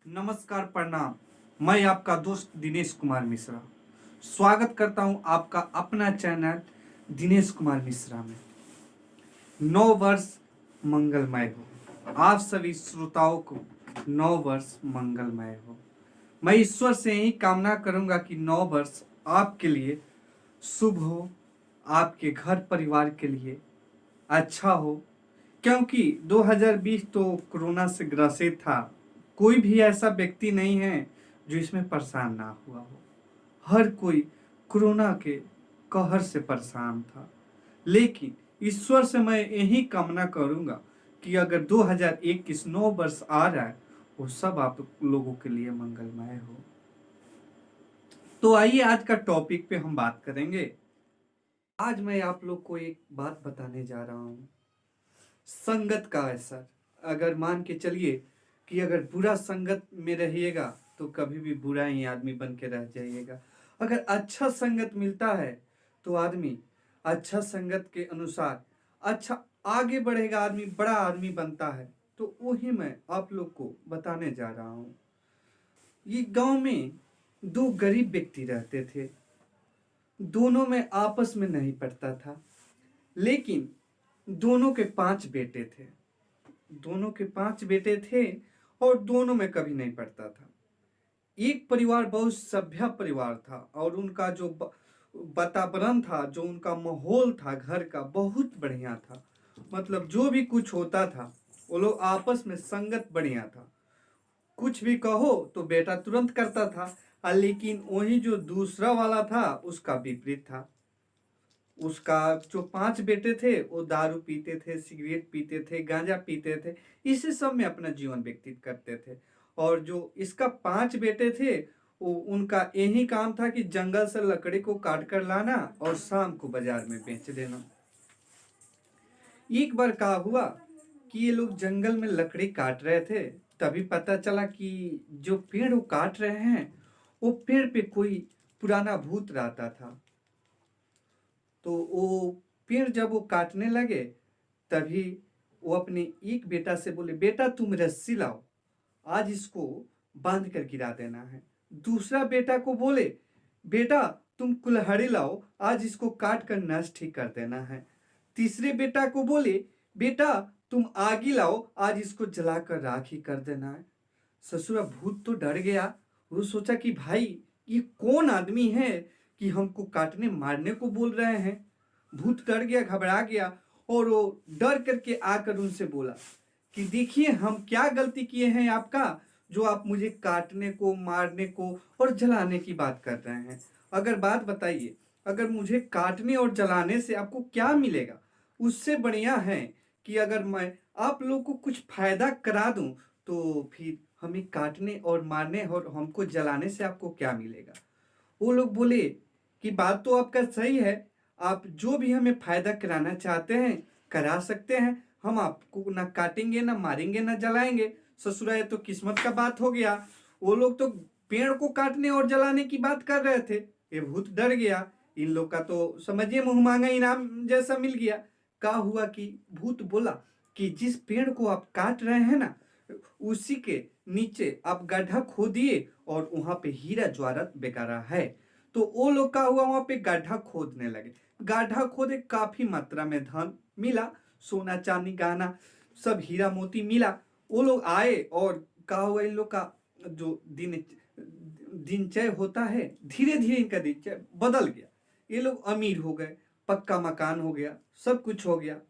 नमस्कार, प्रणाम। मैं आपका दोस्त दिनेश कुमार मिश्रा स्वागत करता हूं आपका अपना चैनल दिनेश कुमार मिश्रा में। नौ वर्ष मंगलमय हो। आप सभी श्रोताओं को नौ वर्ष मंगलमय हो। मैं ईश्वर से यही कामना करूंगा कि नौ वर्ष आपके लिए शुभ हो, आपके घर परिवार के लिए अच्छा हो, क्योंकि 2020 तो कोरोना से ग्रसित था। कोई भी ऐसा व्यक्ति नहीं है जो इसमें परेशान ना हुआ हो। हर कोई कोरोना के कहर से परेशान था। लेकिन ईश्वर से मैं यही कामना करूंगा कि अगर 2021 9 वर्ष आ रहा है वो सब आप लोगों के लिए मंगलमय हो। तो आइए आज का टॉपिक पे हम बात करेंगे। आज मैं आप लोग को एक बात बताने जा रहा हूँ, संगत का असर। अगर मान के चलिए कि अगर बुरा संगत में रहिएगा तो कभी भी बुरा ही आदमी बन के रह जाइएगा। अगर अच्छा संगत मिलता है तो आदमी अच्छा संगत के अनुसार अच्छा आगे बढ़ेगा, आदमी बड़ा आदमी बनता है। तो वही मैं आप लोग को बताने जा रहा हूँ। ये गांव में दो गरीब व्यक्ति रहते थे। दोनों में आपस में नहीं पड़ता था, लेकिन दोनों के 5 बेटे थे। दोनों के 5 बेटे थे और दोनों में कभी नहीं पड़ता था। एक परिवार बहुत सभ्य परिवार था और उनका जो वातावरण था, जो उनका माहौल था घर का, बहुत बढ़िया था। मतलब जो भी कुछ होता था वो लोग आपस में संगत बढ़िया था। कुछ भी कहो तो बेटा तुरंत करता था। लेकिन वही जो दूसरा वाला था उसका विपरीत था। उसका जो 5 बेटे थे वो दारू पीते थे, सिगरेट पीते थे, गांजा पीते थे, इसी सब में अपना जीवन व्यतीत करते थे। और जो इसका 5 बेटे थे वो उनका यही काम था कि जंगल से लकड़ी को काट कर लाना और शाम को बाजार में बेच देना। एक बार क्या हुआ कि ये लोग जंगल में लकड़ी काट रहे थे, तभी पता चला कि जो पेड़ वो काट रहे हैं वो पेड़ पे कोई पुराना भूत रहता था। तो वो पेड़ जब वो काटने लगे तभी वो अपने एक बेटा से बोले, बेटा तुम रस्सी लाओ, आज इसको बांध कर गिरा देना है। दूसरा बेटा को बोले, बेटा तुम कुल्हाड़ी लाओ, आज इसको काट कर नष्ट ही कर देना है। तीसरे बेटा को बोले, बेटा तुम आगी लाओ, आज इसको जलाकर राख ही कर देना है। ससुरा भूत तो डर गया। वो सोचा कि भाई ये कौन आदमी है कि हमको काटने मारने को बोल रहे हैं। भूत डर गया, घबरा गया और वो डर करके आकर उनसे बोला कि देखिए हम क्या गलती किए हैं आपका, जो आप मुझे काटने को, मारने को और जलाने की बात कर रहे हैं। अगर बात बताइए, अगर मुझे काटने और जलाने से आपको क्या मिलेगा? उससे बढ़िया है कि अगर मैं आप लोग को कुछ फायदा करा दूं तो फिर हमें काटने और मारने और हमको जलाने से आपको क्या मिलेगा? वो लोग बोले कि बात तो आपका सही है, आप जो भी हमें फायदा कराना चाहते हैं करा सकते हैं, हम आपको ना काटेंगे ना मारेंगे ना जलाएंगे। ससुरा ये तो किस्मत का बात हो गया। वो लोग तो पेड़ को काटने और जलाने की बात कर रहे थे। ये भूत डर गया। इन लोग का तो समझिए मुंह मांगा इनाम जैसा मिल गया। क्या हुआ कि भूत बोला कि जिस पेड़ को आप काट रहे हैं ना, उसी के नीचे आप गड्ढा खोदिए और वहां पे हीरा ज्वारत बेकारा है। तो वो लोग का हुआ, वहां पे गड्ढा खोदने लगे। गड्ढा खोदे, काफी मात्रा में धन मिला, सोना चांदी गहना सब हीरा मोती मिला। वो लोग आए और कहा हुआ इन लोग का जो दिनचय होता है, धीरे धीरे इनका दिनचय बदल गया। ये लोग अमीर हो गए, पक्का मकान हो गया, सब कुछ हो गया।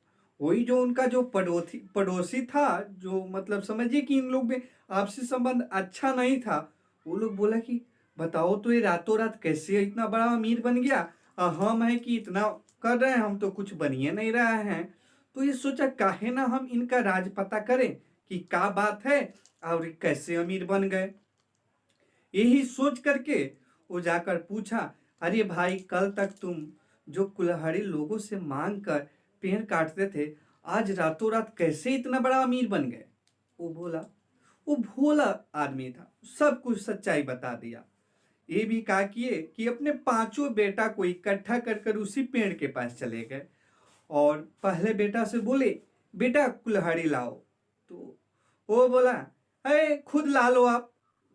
वही जो उनका जो पड़ोसी था, जो मतलब समझिए कि इन लोग में आपसी संबंध अच्छा नहीं था, वो लोग बोला कि बताओ तो ये रातों रात कैसे इतना बड़ा अमीर बन गया, हम है कि इतना कर रहे हैं, हम तो कुछ बनिए नहीं रहे हैं। तो ये सोचा काहे ना हम इनका राज पता करें कि क्या बात है और कैसे अमीर बन गए। यही सोच करके वो जाकर पूछा, अरे भाई कल तक तुम जो कुल्हाड़ी लोगों से मांग कर पेड़ काटते थे, आज रातों रात कैसे इतना बड़ा अमीर बन गए? वो बोला, वो भोला आदमी था, सब कुछ सच्चाई बता दिया। ये भी कहा किए कि अपने 5 बेटा को इकट्ठा कर कर उसी पेड़ के पास चले गए और पहले बेटा से बोले, बेटा कुल्हाड़ी लाओ। तो वो बोला, अरे खुद ला लो आप।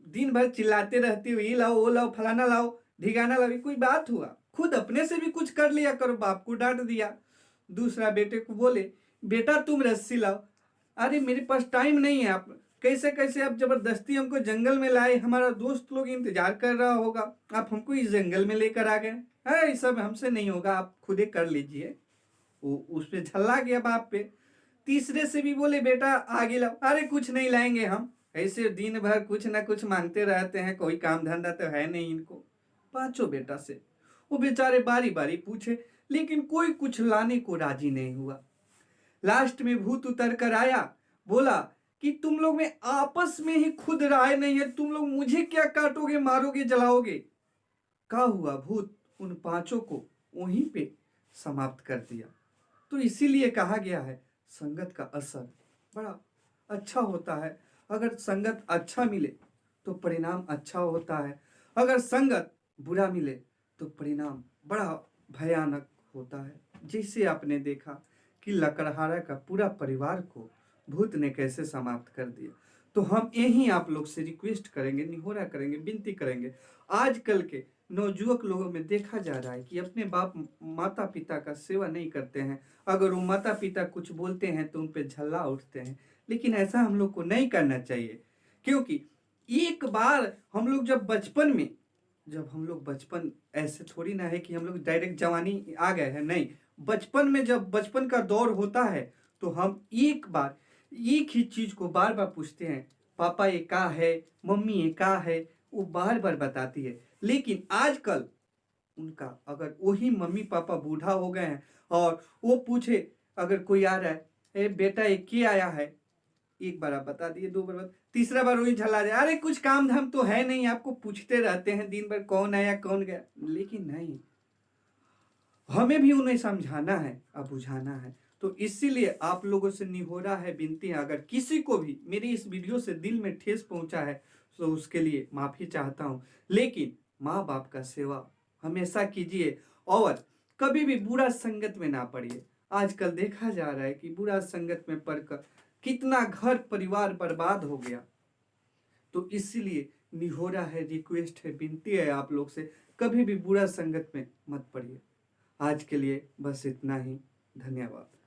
दिन भर चिल्लाते रहती हो, ये लाओ वो लाओ फलाना लाओ ढिगाना लाओ, कोई बात हुआ? खुद अपने से भी कुछ कर लिया करो। बाप को डांट दिया। दूसरा बेटे को बोले बेटा तुम रस्सी लाओ, अरे मेरे पास टाइम नहीं है। आप कैसे कैसे आप जबरदस्ती हमको जंगल में लाए, हमारा दोस्त लोग इंतजार कर रहा होगा, आप हमको इस जंगल में लेकर आ गए। है ये सब हमसे नहीं होगा, आप खुद ही कर लीजिए। वो उस पे झल्ला गया बाप पे। तीसरे से भी बोले बेटा आगे लाओ, अरे कुछ नहीं लाएंगे हम, ऐसे दिन भर कुछ ना कुछ मांगते रहते हैं, कोई काम धंधा तो है नहीं इनको। पांचों बेटा से वो बेचारे बारी बारी पूछे, लेकिन कोई कुछ लाने को राजी नहीं हुआ। लास्ट में भूत उतर कर आया, बोला कि तुम लोग में आपस में ही खुद राय नहीं है, तुम लोग मुझे क्या काटोगे मारोगे जलाओगे। क्या हुआ? भूत उन पांचों को वहीं पे समाप्त कर दिया। तो इसीलिए कहा गया है संगत का असर बड़ा अच्छा होता है। अगर संगत अच्छा मिले तो परिणाम अच्छा होता है, अगर संगत बुरा मिले तो परिणाम बड़ा भयानक होता है। जैसे आपने देखा कि लकड़हारा का पूरा परिवार को भूत ने कैसे समाप्त कर दिया। तो हम यही आप लोग से रिक्वेस्ट करेंगे, निहोरा करेंगे, विनती करेंगे। आजकल के नवजुवक लोगों में देखा जा रहा है कि अपने बाप माता पिता का सेवा नहीं करते हैं। अगर वो माता पिता कुछ बोलते हैं तो उन पे झल्ला उठते हैं। लेकिन ऐसा हम लोग को नहीं करना चाहिए, क्योंकि एक बार हम लोग जब हम लोग बचपन, ऐसे थोड़ी ना है कि हम लोग डायरेक्ट जवानी आ गए हैं, नहीं। बचपन में जब बचपन का दौर होता है तो हम एक बार एक ही चीज को बार बार पूछते हैं, पापा ये का है, मम्मी ये का है, वो बार बार बताती है। लेकिन आजकल उनका अगर वही मम्मी पापा बूढ़ा हो गए हैं और वो पूछे, अगर कोई आ रहा है, ए बेटा ये क्या आया है, एक बार आप बता दिए, दो बार तीसरा बार वही झल्ला जाए, अरे कुछ काम धाम तो है नहीं, आपको पूछते रहते हैं दिन भर कौन आया कौन गया। लेकिन नहीं, हमें भी उन्हें समझाना है, अब बुझाना है। तो इसीलिए आप लोगों से निहोरा है, विनती है, अगर किसी को भी मेरी इस वीडियो से दिल में ठेस पहुंचा है तो उसके लिए माफी चाहता हूं। लेकिन माँ बाप का सेवा हमेशा कीजिए और कभी भी बुरा संगत में ना पड़िए। आजकल देखा जा रहा है कि बुरा संगत में पड़कर कितना घर परिवार बर्बाद हो गया। तो इसीलिए निहोरा है, रिक्वेस्ट है, विनती है आप लोग से, कभी भी बुरा संगत में मत पड़िए। आज के लिए बस इतना ही। धन्यवाद।